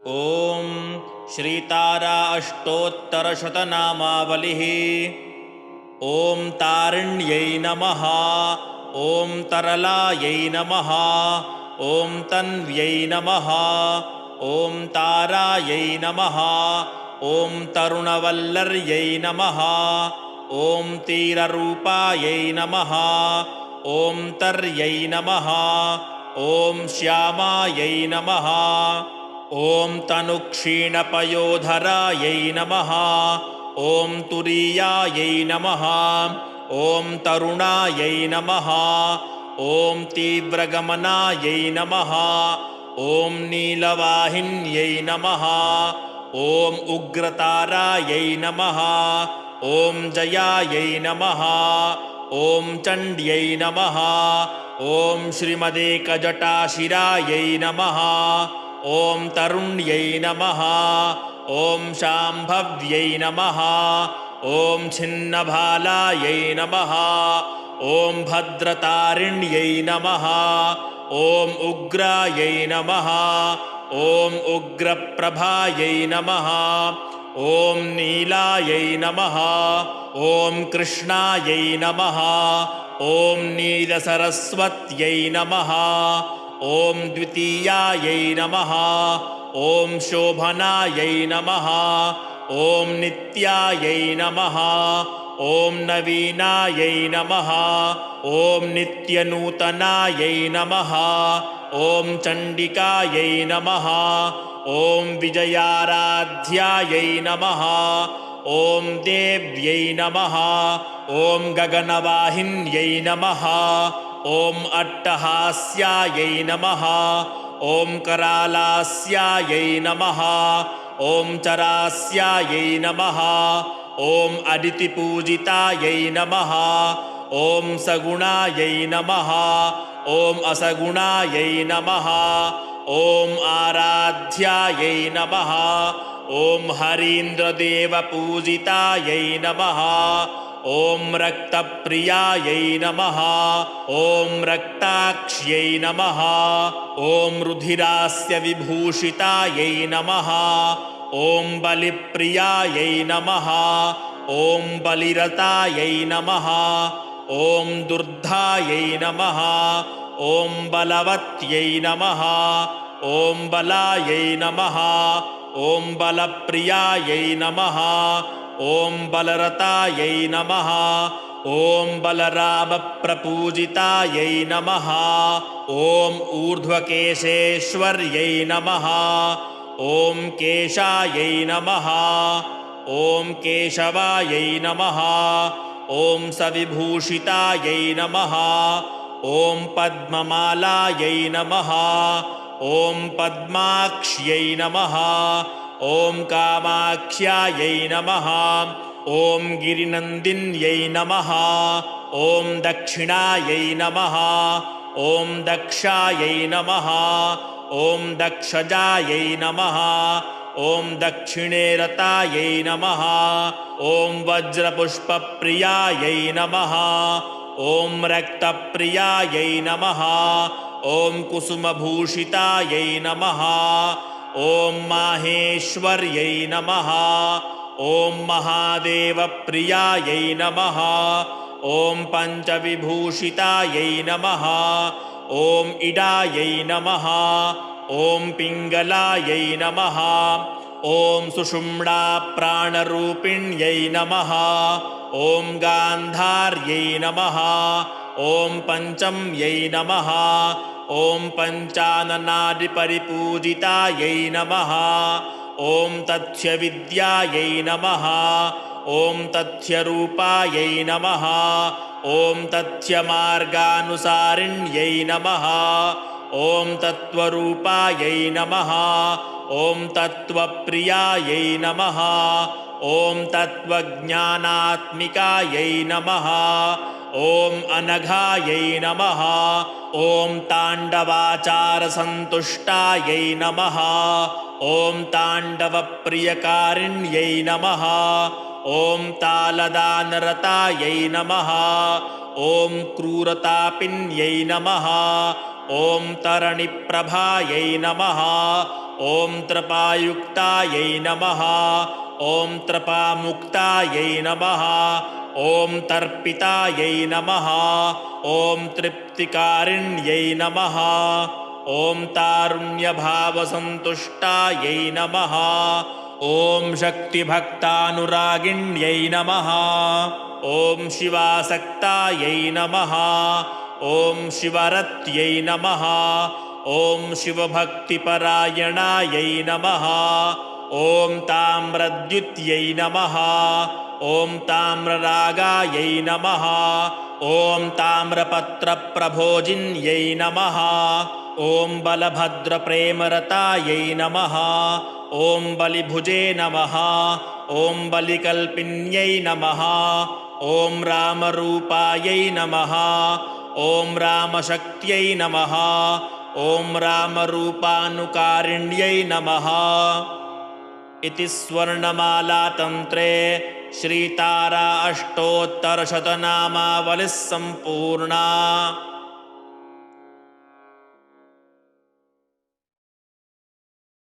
ॐ श्रीतारा अष्टोत्तरशतनामावलिः। ॐ तारिण्यै नमः। ॐ तरलायै नमः। ॐ तन्व्यै नमः। ॐ तारायै नमः। ॐ तरुणवल्लर्यै नमः। ॐ तीररूपायै नमः। ॐ तर्यै नमः। ॐ श्यामायै नमः। ॐ तनुक्षीणपयोधरायै नमः। ॐ तुरीयायै नमः। ॐ तरुणायै नमः। ॐ तीव्रगमनायै नमः। ॐ नीलवाहिन्यै नमः। ॐ उग्रतारायै नमः। ॐ जयायै नमः। ॐ चण्ड्यै नमः। ॐ श्रीमदेकजटाशिरायै नमः। ॐ तरुण्यै नमः। ॐ शाम्भव्यै नमः। ॐ छिन्नभालायै नमः। ॐ भद्रतारिण्यै नमः। ॐ उग्रायै नमः। ॐ उग्रप्रभायै नमः। ॐ नीलायै नमः। ॐ कृष्णायै नमः। ॐ नीलसरस्वत्यै नमः। ॐ द्वितीयायै नमः। ॐ शोभनायै नमः। ॐ नित्यायै नमः। ॐ नवीनायै नमः। ॐ नित्यनूतनायै नमः। ॐ चण्डिकायै नमः। ॐ विजयाराध्यायै नमः। ॐ देव्यै नमः। ॐ गगनवाहिन्यै नमः। ॐ अट्टहास्यायै नमः। ॐ करालास्यायै नमः। ॐ चरास्यायै नमः। ॐ अदितिपूजितायै नमः। ॐ सगुणायै नमः। ॐ असगुणायै नमः। ॐ आराध्यायै नमः। ॐ हरीन्द्रदेवपूजितायै नमः। ॐ रक्तप्रियायै नमः। ॐ रक्ताक्ष्यै नमः। ॐ रुधिरास्य विभूषितायै नमः। ॐ बलिप्रियायै नमः। ॐ बलिरतायै नमः। ॐ दुर्धायै नमः। ॐ बलवत्यै नमः। ॐ बलायै नमः। ॐ बलप्रियायै नमः। ॐ बलरतायै नमः। ॐ बलरामप्रपूजितायै नमः। ॐ ऊर्ध्वकेशेश्वर्यै नमः। ॐ केशायै नमः। ॐ केशवायै नमः। ॐ सविभूषितायै नमः। ॐ पद्ममालायै नमः। ॐ पद्माक्ष्यै नमः। ॐ कामाक्ष्यायै नमः। ॐ गिरिनन्दिन्यै नमः। ॐ दक्षिणायै नमः। ॐ दक्षायै नमः। ॐ दक्षजायै नमः। ॐ दक्षिणे रतायै नमः। ॐ वज्रपुष्पप्रियायै नमः। ॐ रक्तप्रियायै नमः। ॐ कुसुमभूषितायै नमः। ॐ माहेश्वर्यै नमः। ॐ महादेवप्रियायै नमः। ॐ पञ्चविभूषितायै नमः। ॐ इडायै नमः। ॐ पिङ्गलायै नमः। ॐ सुषुम्णाप्राणरूपिण्यै नमः। ॐ गान्धार्यै नमः। ॐ पञ्चम्यै नमः। ॐ पञ्चाननादिपरिपूजितायै नमः। ॐ तथ्यविद्यायै नमः। ॐ तथ्यरूपायै नमः। ॐ तथ्यमार्गानुसारिण्यै नमः। ॐ तत्त्वरूपायै नमः। ॐ तत्त्वप्रियायै नमः। ॐ तत्त्वज्ञानात्मिकायै नमः। ॐ अनघायै नमः। ॐ ताण्डवाचारसन्तुष्टायै नमः। ॐ ताण्डवप्रियकारिण्यै नमः। ॐ तालदानरतायै नमः। ॐ क्रूरतापिन्यै नमः। ॐ तरणिप्रभायै नमः। ॐ त्रपायुक्तायै नमः ॐ त्रपामुक्तायै नमः ॐ तर्पितायै नमः ॐ तृप्तिकारिण्यै नमः ॐ तारुण्यभावसन्तुष्टायै नमः ॐ शक्तिभक्तानुरागिण्यै नमः ॐ शिवासक्तायै नमः ॐ शिवरत्यै नमः ॐ शिवभक्तिपरायणायै नमः ॐ ताम्रद्युत्यै नमः ॐ ताम्ररागायै नमः ॐ ताम्रपत्रप्रभोजिन्यै नमः ॐ बलभद्रप्रेमरतायै नमः ॐ बलिभुजे नमः ॐ बलिकल्पिन्यै नमः ॐ रामरूपायै नमः ॐ रामशक्त्यै नमः ॐ रामरूपानुकारिण्यै नमः इति स्वर्णमालातन्त्रे श्रीतारा अष्टोत्तरशतनामावलिः सम्पूर्णा।